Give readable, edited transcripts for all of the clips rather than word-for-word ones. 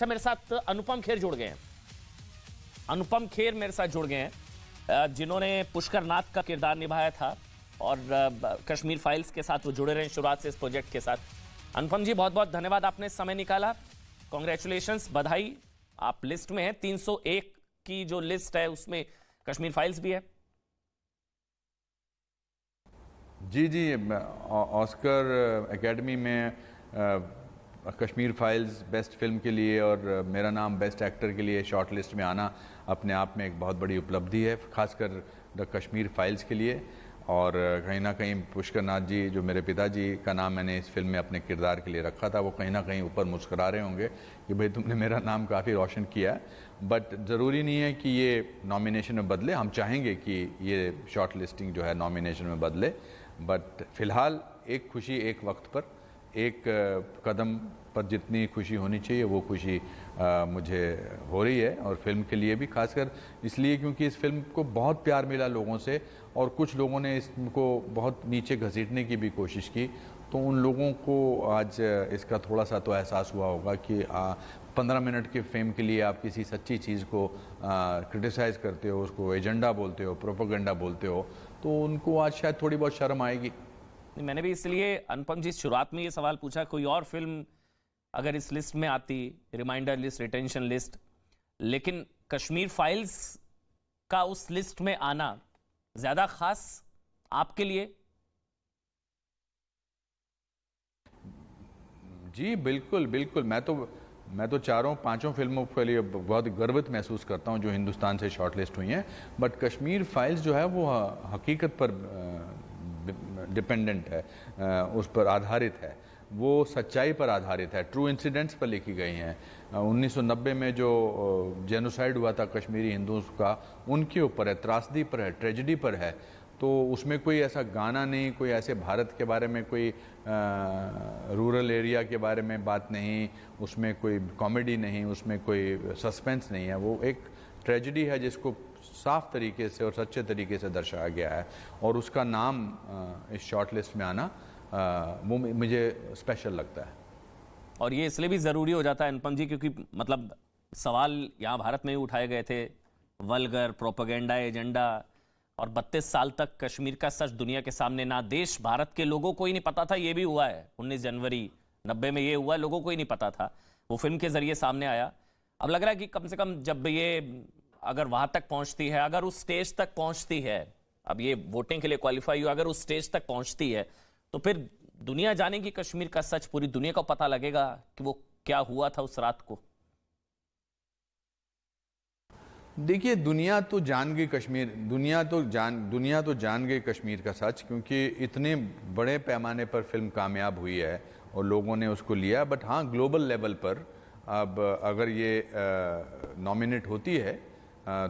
अच्छा, मेरे साथ अनुपम खेर जुड़ गए हैं। अनुपम खेर मेरे साथ जुड़ गए हैं, जिन्होंने पुष्कर नाथ का किरदार निभाया था और कश्मीर फाइल्स के साथ वो जुड़े रहे शुरुआत से इस प्रोजेक्ट के साथ। अनुपम जी, बहुत बहुत धन्यवाद, आपने समय निकाला। कॉन्ग्रेचुलेशंस, बधाई। आप लिस्ट में हैं, 301 की जो लिस्ट है उसमें कश्मीर फाइल्स भी है। जी, ऑस्कर एकेडमी में कश्मीर फाइल्स बेस्ट फिल्म के लिए और मेरा नाम बेस्ट एक्टर के लिए शॉर्ट लिस्ट में आना अपने आप में एक बहुत बड़ी उपलब्धि है, खासकर द कश्मीर फाइल्स के लिए। और कहीं ना कहीं पुष्कर नाथ जी, जो मेरे पिताजी का नाम मैंने इस फिल्म में अपने किरदार के लिए रखा था, वो कहीं ना कहीं ऊपर मुस्कुरा रहे होंगे कि भाई तुमने मेरा नाम काफ़ी रोशन किया है। बट ज़रूरी नहीं है कि ये नॉमिनेशन में बदले, हम चाहेंगे कि ये शॉर्ट लिस्टिंग जो है नॉमिनेशन में बदले। बट फिलहाल एक खुशी एक वक्त पर, एक कदम पर जितनी खुशी होनी चाहिए वो खुशी मुझे हो रही है। और फिल्म के लिए भी खासकर इसलिए क्योंकि इस फिल्म को बहुत प्यार मिला लोगों से, और कुछ लोगों ने इसको बहुत नीचे घसीटने की भी कोशिश की। तो उन लोगों को आज इसका थोड़ा सा तो एहसास हुआ होगा कि 15 मिनट के फेम के लिए आप किसी सच्ची चीज़ को क्रिटिसाइज़ करते हो, उसको एजेंडा बोलते हो, प्रोपेगेंडा बोलते हो, तो उनको आज शायद थोड़ी बहुत शर्म आएगी। मैंने भी इसलिए अनुपम जी शुरुआत में ये सवाल पूछा, कोई और फिल्म अगर इस लिस्ट में आती, रिमाइंडर लिस्ट, रिटेंशन लिस्ट, लेकिन कश्मीर फाइल्स का उस लिस्ट में आना ज्यादा खास आपके लिए? जी बिल्कुल बिल्कुल, मैं तो चारों पांचों फिल्मों के लिए बहुत गर्वित महसूस करता हूं जो हिंदुस्तान से शॉर्टलिस्ट हुई हैं। बट कश्मीर फाइल्स जो है वो हकीकत पर डिपेंडेंट है, उस पर आधारित है, वो सच्चाई पर आधारित है, ट्रू इंसिडेंट्स पर लिखी गई हैं। 1990 में जो जेनोसाइड हुआ था कश्मीरी हिंदुओं का, उनके ऊपर है, त्रासदी पर है, ट्रेजेडी पर है। तो उसमें कोई ऐसा गाना नहीं, कोई ऐसे भारत के बारे में कोई रूरल एरिया के बारे में बात नहीं, उसमें कोई कॉमेडी नहीं, उसमें कोई सस्पेंस नहीं है। वो एक ट्रेजेडी है जिसको साफ तरीके से और सच्चे तरीके से दर्शाया गया है, और उसका नाम इस शॉर्ट लिस्ट में आना वो मुझे स्पेशल लगता है। और ये इसलिए भी ज़रूरी हो जाता है अनुपम जी, क्योंकि मतलब सवाल यहाँ भारत में ही उठाए गए थे, वल्गर, प्रोपेगेंडा, एजेंडा, और 32 साल तक कश्मीर का सच दुनिया के सामने ना, देश भारत के लोगों को ही नहीं पता था ये भी हुआ है। 19 जनवरी 90 में ये हुआ, लोगों को ही नहीं पता था, वो फिल्म के जरिए सामने आया। अब लग रहा है कि कम से कम जब ये अगर वहां तक पहुंचती है, अगर उस स्टेज तक पहुंचती है, अब ये वोटिंग के लिए क्वालिफाई हुआ, अगर उस स्टेज तक पहुंचती है तो फिर दुनिया जानेगी कश्मीर का सच, पूरी दुनिया को पता लगेगा कि वो क्या हुआ था उस रात को। देखिए, दुनिया तो जान गई कश्मीर, दुनिया तो जान गई कश्मीर का सच, क्योंकि इतने बड़े पैमाने पर फिल्म कामयाब हुई है और लोगों ने उसको लिया। बट हाँ, ग्लोबल लेवल पर अब अगर ये नॉमिनेट होती है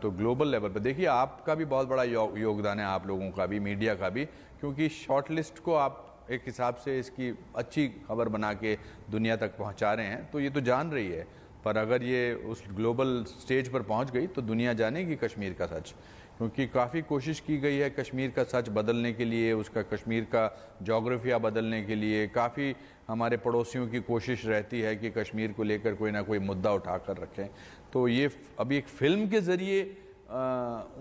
तो ग्लोबल लेवल पर देखिए आपका भी बहुत बड़ा योगदान है, आप लोगों का भी, मीडिया का भी, क्योंकि शॉर्ट लिस्ट को आप एक हिसाब से इसकी अच्छी खबर बना के दुनिया तक पहुंचा रहे हैं, तो ये तो जान रही है। पर अगर ये उस ग्लोबल स्टेज पर पहुंच गई तो दुनिया जानेगी कश्मीर का सच, क्योंकि काफ़ी कोशिश की गई है कश्मीर का सच बदलने के लिए, उसका कश्मीर का जोग्राफिया बदलने के लिए। काफ़ी हमारे पड़ोसियों की कोशिश रहती है कि कश्मीर को लेकर कोई ना कोई मुद्दा उठा कर रखें। तो ये अभी एक फिल्म के ज़रिए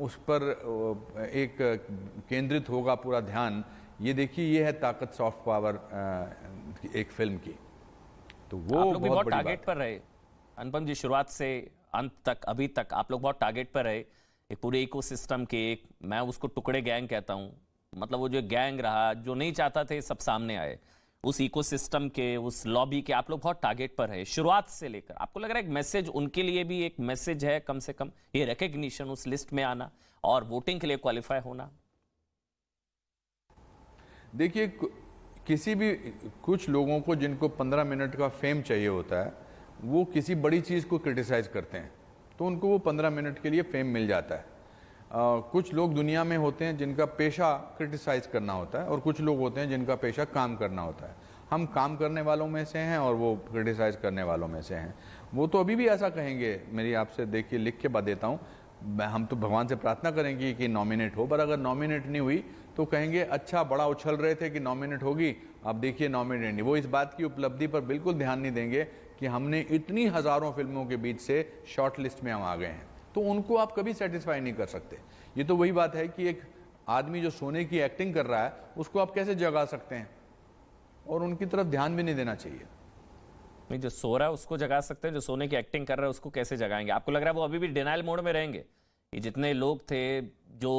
उस पर एक केंद्रित होगा पूरा ध्यान। ये देखिए, ये है ताकत, सॉफ्ट पावर एक फिल्म की। तो वो आप लोग भी बहुत बड़ी टारगेट पर रहे अनुपम जी, शुरुआत से अंत तक, अभी तक आप लोग बहुत टारगेट पर रहे। एक पूरे इकोसिस्टम के, एक मैं उसको टुकड़े गैंग कहता हूं, मतलब वो जो गैंग रहा जो नहीं चाहता थे सब सामने आए, उस इकोसिस्टम के, उस लॉबी के आप लोग बहुत टारगेट पर रहे शुरुआत से लेकर। आपको लग रहा है एक मैसेज उनके लिए भी एक मैसेज है, कम से कम ये रिकग्निशन, उस लिस्ट में आना और वोटिंग के लिए क्वालिफाई होना? देखिए, किसी भी, कुछ लोगों को जिनको 15 मिनट का फेम चाहिए होता है, वो किसी बड़ी चीज़ को क्रिटिसाइज़ करते हैं, तो उनको वो 15 मिनट के लिए फेम मिल जाता है। कुछ लोग दुनिया में होते हैं जिनका पेशा क्रिटिसाइज़ करना होता है, और कुछ लोग होते हैं जिनका पेशा काम करना होता है। हम काम करने वालों में से हैं और वो क्रिटिसाइज़ करने वालों में से हैं। वो तो अभी भी ऐसा कहेंगे, मेरी आपसे देखिए लिख के बता देता हूँ, हम तो भगवान से प्रार्थना करेंगे कि नॉमिनेट हो, पर अगर नॉमिनेट नहीं हुई तो कहेंगे अच्छा, बड़ा उछल रहे थे कि नॉमिनेट होगी, अब देखिए नॉमिनेट नहीं। वो इस बात की उपलब्धि पर बिल्कुल ध्यान नहीं देंगे कि हमने इतनी हज़ारों फिल्मों के बीच से शॉर्ट लिस्ट में हम आ गए हैं, तो उनको आप कभी सेटिस्फाई नहीं कर सकते। ये तो वही बात है कि एक आदमी जो सोने की एक्टिंग कर रहा है उसको आप कैसे जगा सकते हैं, और उनकी तरफ ध्यान भी नहीं देना चाहिए। नहीं, जो सो रहा है उसको जगा सकते हैं, जो सोने की एक्टिंग कर रहा है उसको कैसे जगाएंगे? आपको लग रहा है वो अभी भी डिनाइल मोड में रहेंगे? ये जितने लोग थे जो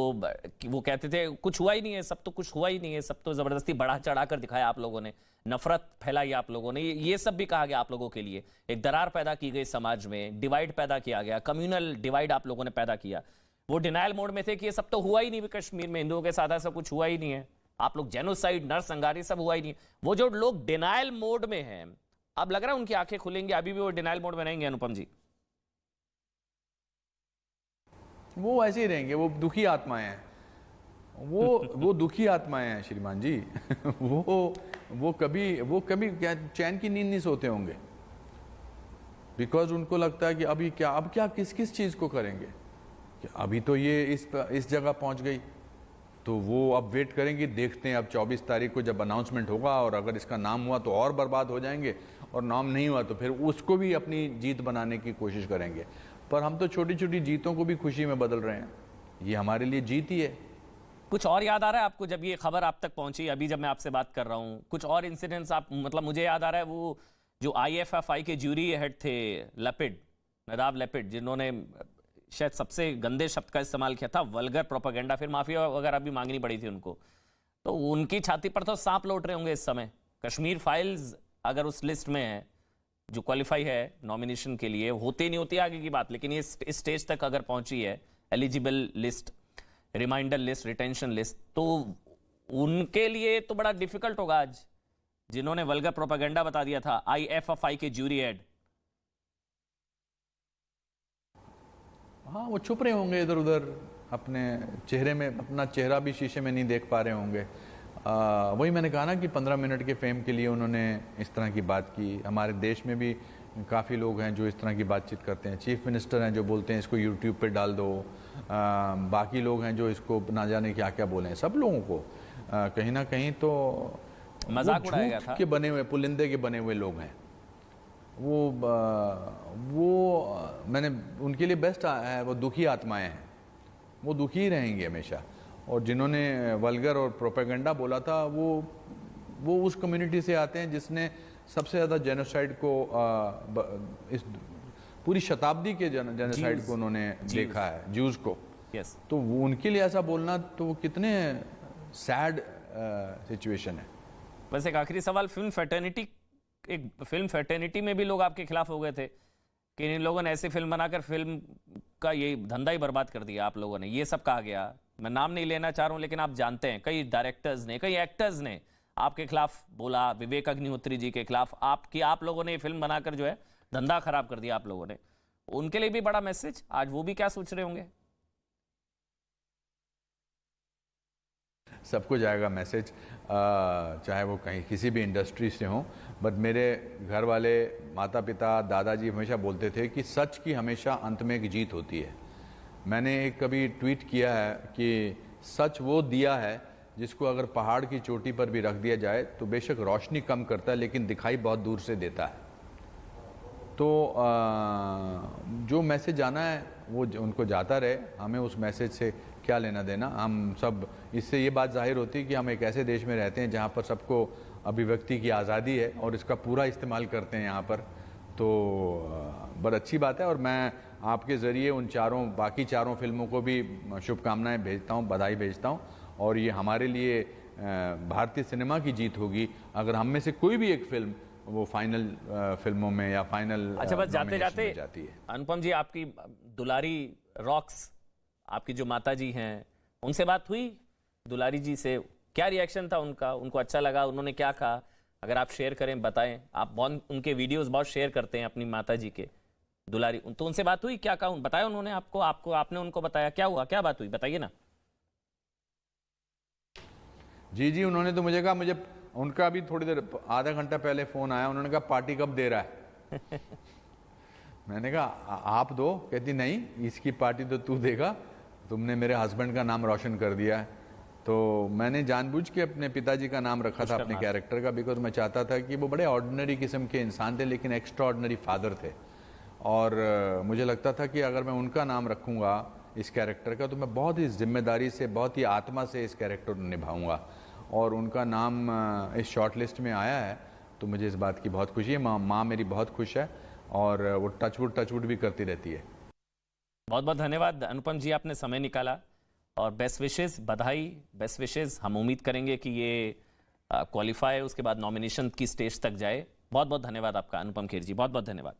वो कहते थे कुछ हुआ ही नहीं है, सब तो कुछ हुआ ही नहीं है, सब तो जबरदस्ती बढ़ा चढ़ा कर दिखाया आप लोगों ने, नफरत फैलाई आप लोगों ने, ये सब भी कहा गया आप लोगों के लिए, एक दरार पैदा की गई समाज में, डिवाइड पैदा किया गया, कम्युनल डिवाइड आप लोगों ने पैदा किया। वो डिनाइल मोड में थे कि ये सब तो हुआ ही नहीं, कश्मीर में हिंदुओं के साथ ऐसा कुछ हुआ ही नहीं है, आप लोग जेनोसाइड नरसंहार ये सब हुआ ही नहीं। वो जो लोग डिनाइल मोड में हैं, अब लग रहा है उनकी आंखें खुलेंगी, अभी भी वो डिनाइल मोड में रहेंगे अनुपम जी? वो ऐसे ही रहेंगे, वो दुखी आत्माएं हैं, वो दुखी आत्माएं हैं श्रीमान जी। वो कभी क्या चैन की नींद नहीं सोते होंगे, बिकॉज उनको लगता है कि अब क्या किस चीज को करेंगे, कि अभी तो ये इस जगह पहुंच गई, तो वो अब वेट करेंगे, देखते हैं अब 24 तारीख को जब अनाउंसमेंट होगा, और अगर इसका नाम हुआ तो और बर्बाद हो जाएंगे, और नाम नहीं हुआ तो फिर उसको भी अपनी जीत बनाने की कोशिश करेंगे। पर हम तो छोटी छोटी जीतों को भी खुशी में बदल रहे हैं, ये हमारे लिए जीत ही है। कुछ और याद आ रहा है आपको जब ये खबर आप तक पहुंची, अभी जब मैं आपसे बात कर रहा हूं, कुछ और इंसिडेंट्स आप, मतलब मुझे याद आ रहा है वो जो IFFI के ज्यूरी हेड थे लेपिड, नदाब लेपिड, जिन्होंने शायद सबसे गंदे शब्द का इस्तेमाल किया था, वल्गर प्रोपेगेंडा, फिर माफी वगैरह भी मांगनी पड़ी थी उनको, तो उनकी छाती पर तो सांप लौट रहे होंगे इस समय। कश्मीर फाइल्स अगर उस लिस्ट में है जो क्वालिफाई है नॉमिनेशन के लिए, होती नहीं होती आगे की बात, लेकिन ये इस स्टेज तक अगर पहुंची है, eligible list, reminder list, retention list, तो उनके लिए तो बड़ा डिफिकल्ट होगा आज, जिन्होंने वल्गर प्रोपेगेंडा बता दिया था, IFFI के ज्यूरी हेड। हाँ, वो छुप रहे होंगे इधर उधर, अपने चेहरे में, अपना चेहरा भी शीशे में नहीं देख पा रहे होंगे। वही मैंने कहा ना कि 15 मिनट के फेम के लिए उन्होंने इस तरह की बात की। हमारे देश में भी काफ़ी लोग हैं जो इस तरह की बातचीत करते हैं, चीफ मिनिस्टर हैं जो बोलते हैं इसको यूट्यूब पे डाल दो, बाकी लोग हैं जो इसको ना जाने क्या क्या बोले हैं। सब लोगों को कहीं ना कहीं तो मजाक उड़ाया गया था, के बने हुए, पुलिंदे के बने हुए लोग हैं। वो मैंने उनके लिए बेस्ट है, वो दुखी आत्माएं हैं, वो दुखी ही रहेंगे हमेशा। और जिन्होंने वल्गर और प्रोपेगेंडा बोला था, वो उस कम्युनिटी से आते हैं जिसने सबसे ज़्यादा जेनोसाइड को इस पूरी शताब्दी के जेनोसाइड को उन्होंने देखा है, ज्यूज को। यस। तो वो उनके लिए ऐसा बोलना तो कितने सैड सिचुएशन है। बस एक आखिरी सवाल, फिल्म फैटर्निटी में भी लोग आपके खिलाफ हो गए थे कि इन लोगों ने ऐसी फिल्म बनाकर फिल्म का ये धंधा ही बर्बाद कर दिया आप लोगों ने, ये सब कहा गया। मैं नाम नहीं लेना चाह रहा हूं, लेकिन आप जानते हैं कई डायरेक्टर्स ने, कई एक्टर्स ने आपके खिलाफ बोला, विवेक अग्निहोत्री जी के खिलाफ, आप लोगों ने ये फिल्म बनाकर जो है धंधा खराब कर दिया आप लोगों ने। उनके लिए भी बड़ा मैसेज, आज वो भी क्या सोच रहे होंगे? सबको जाएगा मैसेज, चाहे वो कहीं किसी भी इंडस्ट्री से हों। बट मेरे घर वाले, माता पिता, दादाजी हमेशा बोलते थे कि सच की हमेशा अंत में एक जीत होती है। मैंने एक कभी ट्वीट किया है कि सच वो दिया है जिसको अगर पहाड़ की चोटी पर भी रख दिया जाए तो बेशक रोशनी कम करता है, लेकिन दिखाई बहुत दूर से देता है। तो जो मैसेज आना है वो उनको जाता रहे, हमें उस मैसेज से क्या लेना देना। हम सब, इससे ये बात जाहिर होती है कि हम एक ऐसे देश में रहते हैं जहाँ पर सबको अभिव्यक्ति की आज़ादी है और इसका पूरा इस्तेमाल करते हैं यहाँ पर। तो बड़ी अच्छी बात है, और मैं आपके ज़रिए उन बाकी चारों फिल्मों को भी शुभकामनाएं भेजता हूँ, बधाई भेजता हूँ। और ये हमारे लिए भारतीय सिनेमा की जीत होगी अगर हम में से कोई भी एक फिल्म वो फाइनल फिल्मों में या फाइनल। अच्छा, बस जाते जाते अनुपम जी, आपकी दुलारी रॉक्स, आपकी जो माता जी हैं, उनसे बात हुई दुलारी जी से? क्या रिएक्शन था उनका? उनको अच्छा लगा? उन्होंने क्या कहा? अगर आप शेयर करें, बताएं। आप बहुत उनके वीडियोस बहुत शेयर करते हैं अपनी माता जी के, दुलारी, तो उनसे बात हुई? क्या कहा, बताया उन्होंने आपको? आपने उनको बताया? क्या हुआ, क्या बात हुई, बताइए ना। जी, उन्होंने तो मुझे कहा, मुझे उनका भी थोड़ी देर, आधा घंटा पहले फोन आया, उन्होंने कहा पार्टी कब दे रहा है? मैंने कहा आप दो। कहती नहीं, इसकी पार्टी तो तू देगा, तुमने मेरे हस्बैंड का नाम रोशन कर दिया है। तो मैंने जानबूझ के अपने पिताजी का नाम रखा था अपने कैरेक्टर का, बिकॉज मैं चाहता था कि वो बड़े ऑर्डिनरी किस्म के इंसान थे लेकिन एक्स्ट्रा ऑर्डिनरी फादर थे। और मुझे लगता था कि अगर मैं उनका नाम रखूँगा इस कैरेक्टर का तो मैं बहुत ही जिम्मेदारी से, बहुत ही आत्मा से इस कैरेक्टर निभाऊंगा। और उनका नाम इस शॉर्ट लिस्ट में आया है तो मुझे इस बात की बहुत खुशी है। माँ मेरी बहुत खुश है और वो टचवुड भी करती रहती है। बहुत बहुत धन्यवाद अनुपम जी, आपने समय निकाला और बेस्ट विशेस, बधाई, बेस्ट विशेस। हम उम्मीद करेंगे कि ये क्वालिफाई उसके बाद नॉमिनेशन की स्टेज तक जाए। बहुत बहुत धन्यवाद आपका अनुपम खेर जी, बहुत बहुत धन्यवाद।